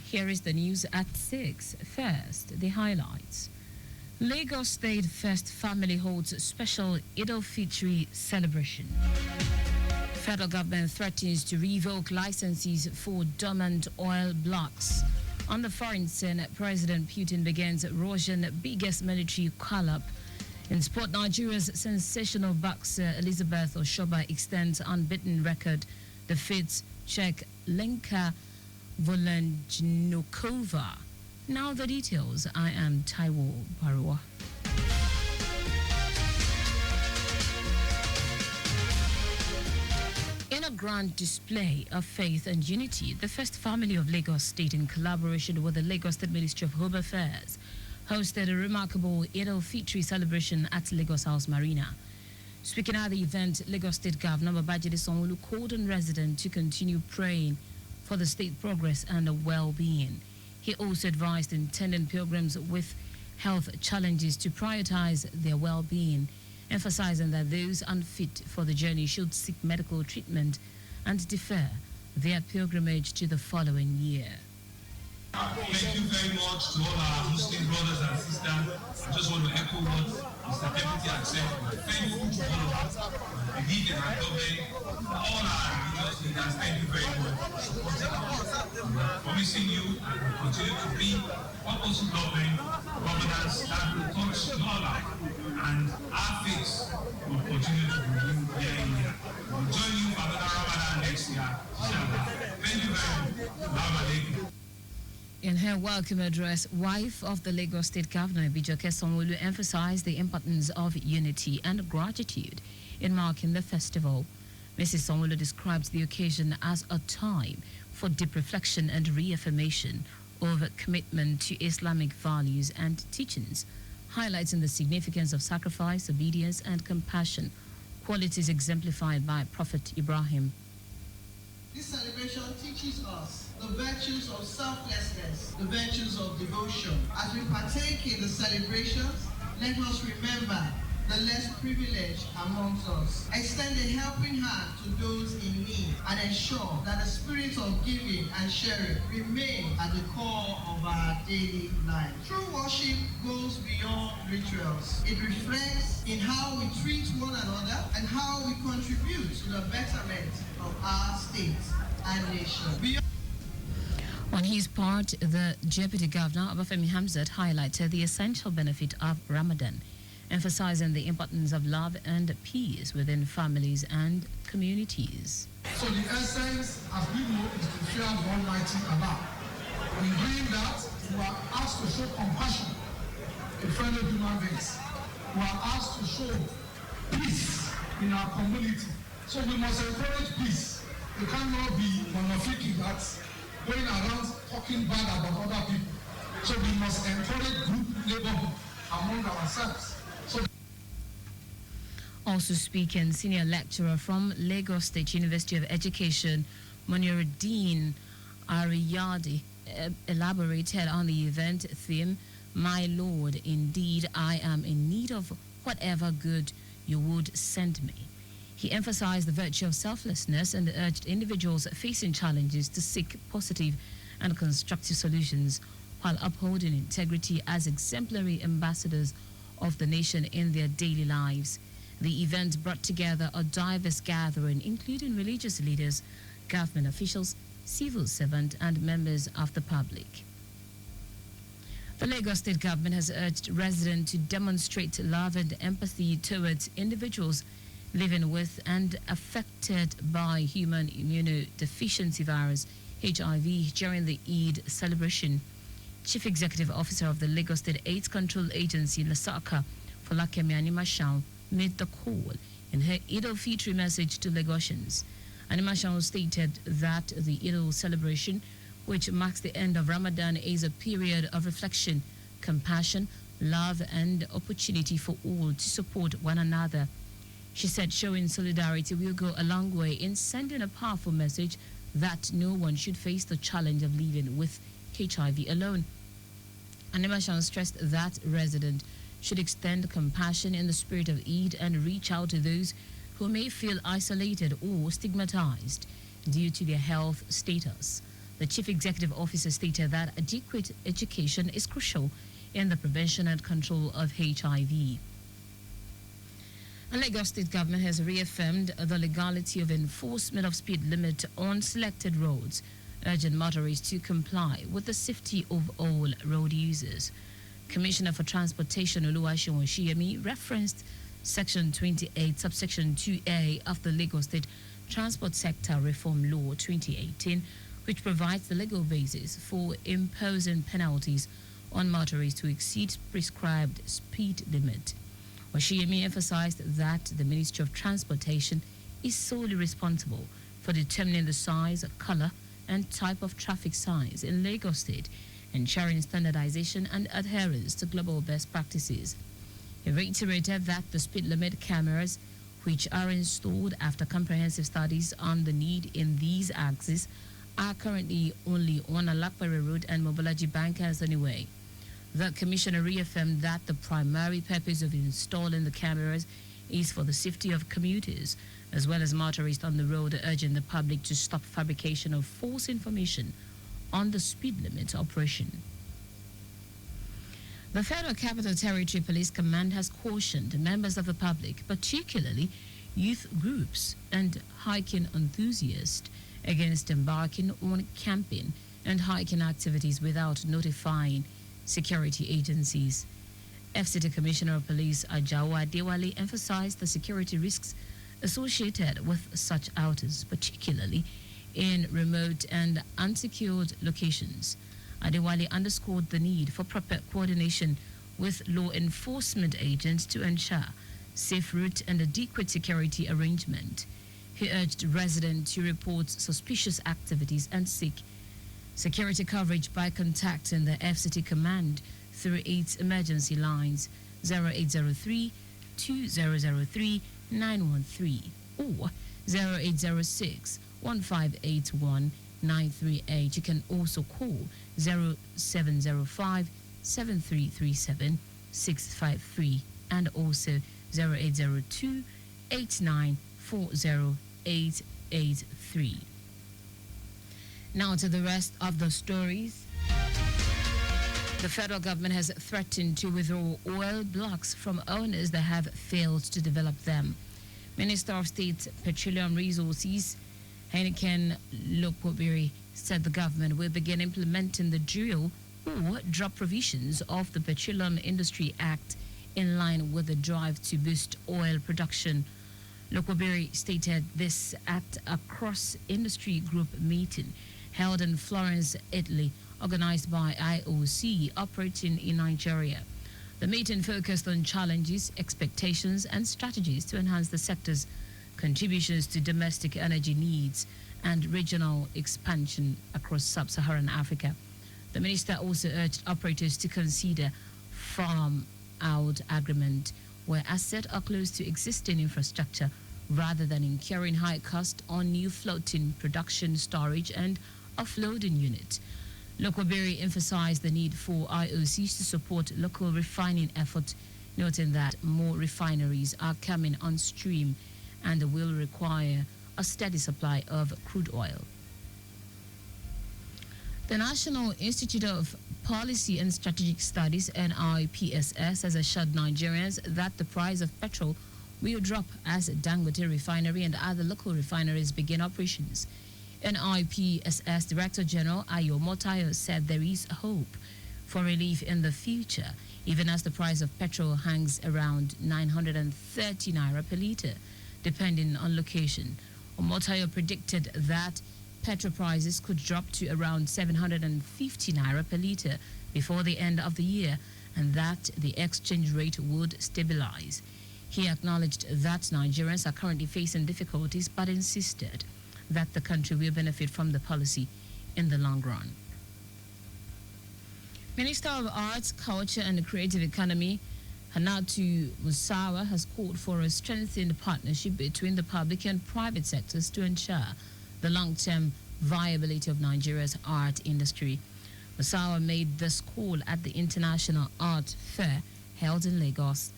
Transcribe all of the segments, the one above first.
Here is the news at 6. First, the highlights. Lagos State First Family holds special Eid al-Fitr celebration. Federal government threatens to revoke licenses for dormant oil blocks. On the foreign scene, President Putin begins Russia's biggest military call-up. In sport, Nigeria's sensational boxer Elizabeth Oshoba extends unbeaten record, defeats Czech Lenka Volodnikova. Now the details. I am Taiwo Baruwa. In a grand display of faith and unity, the First Family of Lagos State, in collaboration with the Lagos State Ministry of Home Affairs, hosted a remarkable Eid al-Fitr celebration at Lagos House Marina. Speaking at the event, Lagos State Governor Babajide Sanwo-Olu called on residents to continue praying for the state progress and well-being. He also advised intending pilgrims with health challenges to prioritize their well-being, emphasizing that those unfit for the journey should seek medical treatment and defer their pilgrimage to the following year. Thank you very much to all our Muslim brothers and sisters. I just want to echo what Mr. Deputy had said. Thankful to all of us. We believe in our government, all our religious leaders. Thank you very much for supporting us. Promising you and we continue to be purposeful governance that will touch your life, and our faith will continue to be here in here. We'll join you for another Ramadan next year. Thank you very much. Assalamu. In her welcome address, wife of the Lagos State Governor, Bijoke Sanwo-Olu, emphasized the importance of unity and gratitude in marking the festival. Mrs. Sanwo-Olu described the occasion as a time for deep reflection and reaffirmation of commitment to Islamic values and teachings, highlighting the significance of sacrifice, obedience, and compassion, qualities exemplified by Prophet Ibrahim. This celebration teaches us the virtues of selflessness, the virtues of devotion. As we partake in the celebrations, let us remember the less privileged amongst us. Extend a helping hand to those in need and ensure that the spirit of giving and sharing remain at the core of our daily life. True worship goes beyond rituals. It reflects in how we treat one another and how we contribute to the betterment of our state and nation. On his part, the Deputy Governor, Obafemi Hamzat, highlighted the essential benefit of Ramadan, emphasizing the importance of love and peace within families and communities. So the essence, as we know, is to fear the Almighty Allah. In doing that, we are asked to show compassion to fellow human beings. We are asked to show peace in our community. So we must encourage peace. We cannot be monophysitic, that's going around talking bad about other people. So we must encourage group labor among ourselves. Also speaking, senior lecturer from Lagos State University of Education, Muniruddin Ariyadi, elaborated on the event theme, "My Lord, indeed I am in need of whatever good you would send me." He emphasized the virtue of selflessness and urged individuals facing challenges to seek positive and constructive solutions while upholding integrity as exemplary ambassadors of the nation in their daily lives. The event brought together a diverse gathering, including religious leaders, government officials, civil servants, and members of the public. The Lagos State government has urged residents to demonstrate love and empathy towards individuals living with and affected by human immunodeficiency virus, HIV, during the Eid celebration. Chief Executive Officer of the Lagos State AIDS Control Agency, Lasaka, Folakemi Animashaun, made the call in her Eid al-Fitr message to Lagosians. Animashaun stated that the Eid al celebration, which marks the end of Ramadan, is a period of reflection, compassion, love, and opportunity for all to support one another. She said showing solidarity will go a long way in sending a powerful message that no one should face the challenge of living with HIV alone. Animashaun stressed that residents should extend compassion in the spirit of Eid and reach out to those who may feel isolated or stigmatized due to their health status. The chief executive officer stated that adequate education is crucial in the prevention and control of HIV. The Lagos State government has reaffirmed the legality of enforcement of speed limit on selected roads, urging motorists to comply with the safety of all road users. Commissioner for Transportation Oluwaseun Oshiyemi referenced Section 28, subsection 2A of the Lagos State Transport Sector Reform Law 2018, which provides the legal basis for imposing penalties on motorists who exceed prescribed speed limit. Oshiyemi emphasized that the Ministry of Transportation is solely responsible for determining the size, color, and type of traffic signs in Lagos State, ensuring standardization and adherence to global best practices. He reiterated that the speed limit cameras, which are installed after comprehensive studies on the need in these axes, are currently only on Alakpare Road and Mobolaji Bankers anyway. The commissioner reaffirmed that the primary purpose of installing the cameras is for the safety of commuters as well as motorists on the road, urging the public to stop fabrication of false information on the speed limit operation. The Federal Capital Territory Police Command has cautioned members of the public, particularly youth groups and hiking enthusiasts, against embarking on camping and hiking activities without notifying security agencies. FCT Commissioner of Police Ajawa Adewale emphasized the security risks associated with such outings, particularly in remote and unsecured locations. Adewale underscored the need for proper coordination with law enforcement agents to ensure safe route and adequate security arrangement. He urged residents to report suspicious activities and seek security coverage by contacting the FCT Command through its emergency lines 0803 2003 913 or 0806 1581 938. You can also call 0705 7337 653 and also 0802 8940883. Now to the rest of the stories. The federal government has threatened to withdraw oil blocks from owners that have failed to develop them. Minister of State Petroleum Resources Heineken Lokobiri said the government will begin implementing the drill or drop provisions of the Petroleum Industry Act in line with the drive to boost oil production. Lokobiri stated this at a cross-industry group meeting held in Florence, Italy, organized by IOC operating in Nigeria. The meeting focused on challenges, expectations, and strategies to enhance the sector's contributions to domestic energy needs and regional expansion across sub-Saharan Africa. The minister also urged operators to consider farm-out agreement where assets are close to existing infrastructure rather than incurring high cost on new floating production, storage, and offloading units. Lokobiri emphasized the need for IOCs to support local refining efforts, noting that more refineries are coming on stream and will require a steady supply of crude oil. The National Institute of Policy and Strategic Studies, NIPSS, has assured Nigerians that the price of petrol will drop as Dangote Refinery and other local refineries begin operations. NIPSS Director General Ayo Motayo said there is hope for relief in the future, even as the price of petrol hangs around 930 naira per litre, depending on location. Motayo predicted that petrol prices could drop to around 750 naira per litre before the end of the year, and that the exchange rate would stabilize. He acknowledged that Nigerians are currently facing difficulties, but insisted that the country will benefit from the policy in the long run. Minister of Arts, Culture and Creative Economy, Hannatu Musawa, has called for a strengthened partnership between the public and private sectors to ensure the long-term viability of Nigeria's art industry. Musawa made this call at the International Art Fair held in Lagos.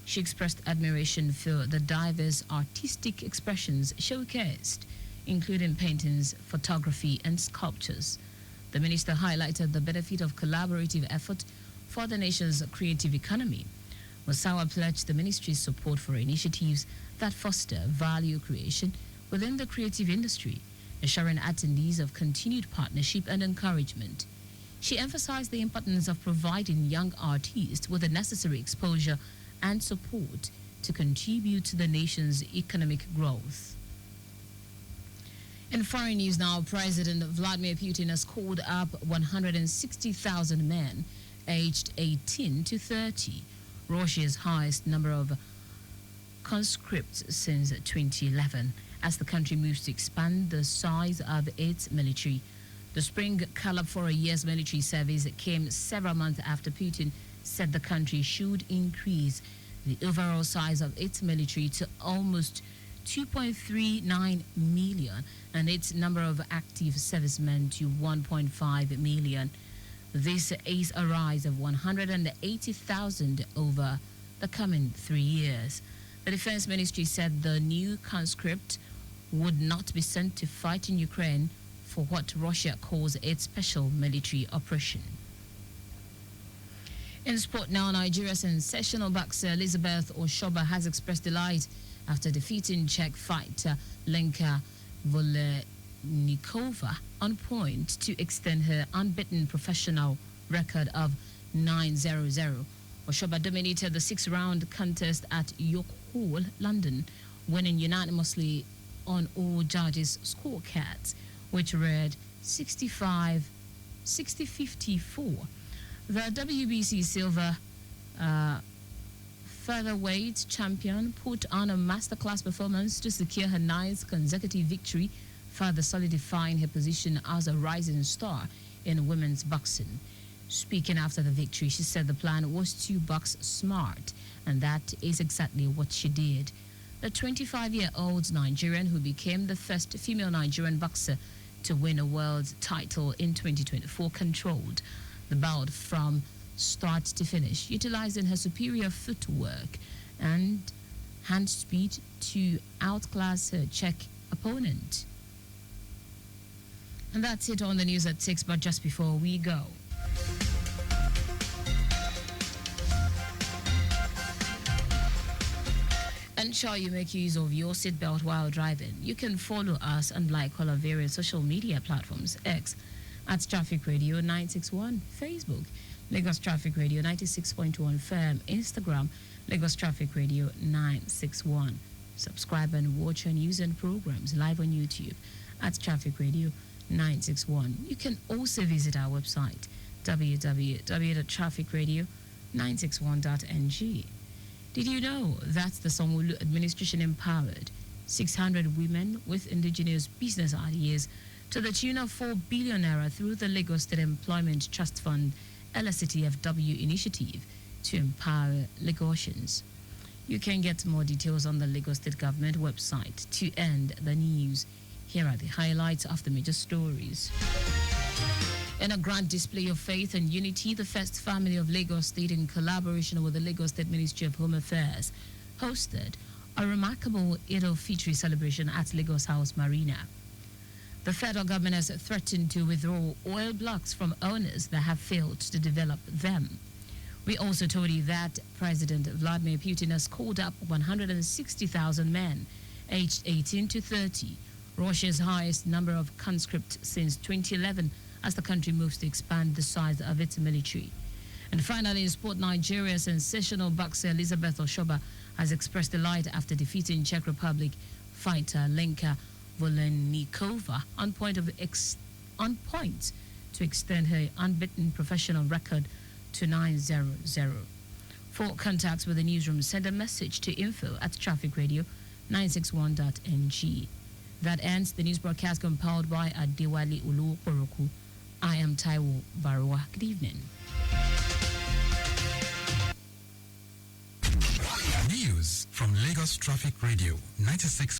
She expressed admiration for the diverse artistic expressions showcased, including paintings, photography, and sculptures. The minister highlighted the benefit of collaborative effort for the nation's creative economy. Musawa pledged the ministry's support for initiatives that foster value creation within the creative industry, assuring attendees of continued partnership and encouragement. She emphasized the importance of providing young artists with the necessary exposure and support to contribute to the nation's economic growth. In foreign news now, President Vladimir Putin has called up 160,000 men aged 18 to 30, Russia's highest number of conscripts since 2011, as the country moves to expand the size of its military. The spring call-up for a year's military service came several months after Putin said the country should increase the overall size of its military to almost 2.39 million and its number of active servicemen to 1.5 million. This is a rise of 180,000 over the coming 3 years. The Defense Ministry said the new conscript would not be sent to fight in Ukraine for what Russia calls its special military operation. In sport now, Nigeria's sensational boxer Elizabeth Oshoba has expressed delight after defeating Czech fighter Lenka Volejníková on point to extend her unbeaten professional record of 9-0-0. Oshoba dominated the 6-round contest at York Hall, London, winning unanimously on all judges' scorecards, which read 60-54. The WBC silver featherweight champion put on a masterclass performance to secure her 9th consecutive victory, further solidifying her position as a rising star in women's boxing. Speaking after the victory, she said the plan was to box smart, and that is exactly what she did. The 25-year-old Nigerian, who became the first female Nigerian boxer to win a world title in 2024, controlled the bout from start to finish, utilizing her superior footwork and hand speed to outclass her Czech opponent. And that's it on the news at 6, but just before we go, ensure you make use of your seatbelt while driving. You can follow us and like all our various social media platforms: X at Traffic Radio 961, Facebook Lagos Traffic Radio 96.1 FM, Instagram Lagos Traffic Radio 961. Subscribe and watch our news and programs live on YouTube at Traffic Radio 961. You can also visit our website www.trafficradio961.ng. Did you know that the Sanwo-Olu administration empowered 600 women with indigenous business ideas to the tune of 4 billion naira through the Lagos State Employment Trust Fund LSTFW initiative to empower Lagosians? You can get more details on the Lagos State Government website. To end the news, here are the highlights of the major stories. In a grand display of faith and unity, the First Family of Lagos State, in collaboration with the Lagos State Ministry of Home Affairs, hosted a remarkable Eid al-Fitr celebration at Lagos House Marina. The federal government has threatened to withdraw oil blocks from owners that have failed to develop them. We also told you that President Vladimir Putin has called up 160,000 men aged 18 to 30, Russia's highest number of conscripts since 2011, as the country moves to expand the size of its military. And finally, in sport, Nigeria's sensational boxer Elizabeth Oshoba has expressed delight after defeating Czech Republic fighter Lenka Volejníková on point to extend her unbeaten professional record to 9-0-0. For contacts with the newsroom, send a message to info@trafficradio961.ng. That ends the news broadcast compiled by Adewale Oluokoroku. I am Taiwo Baruwa. Good evening. News from Lagos Traffic Radio 96.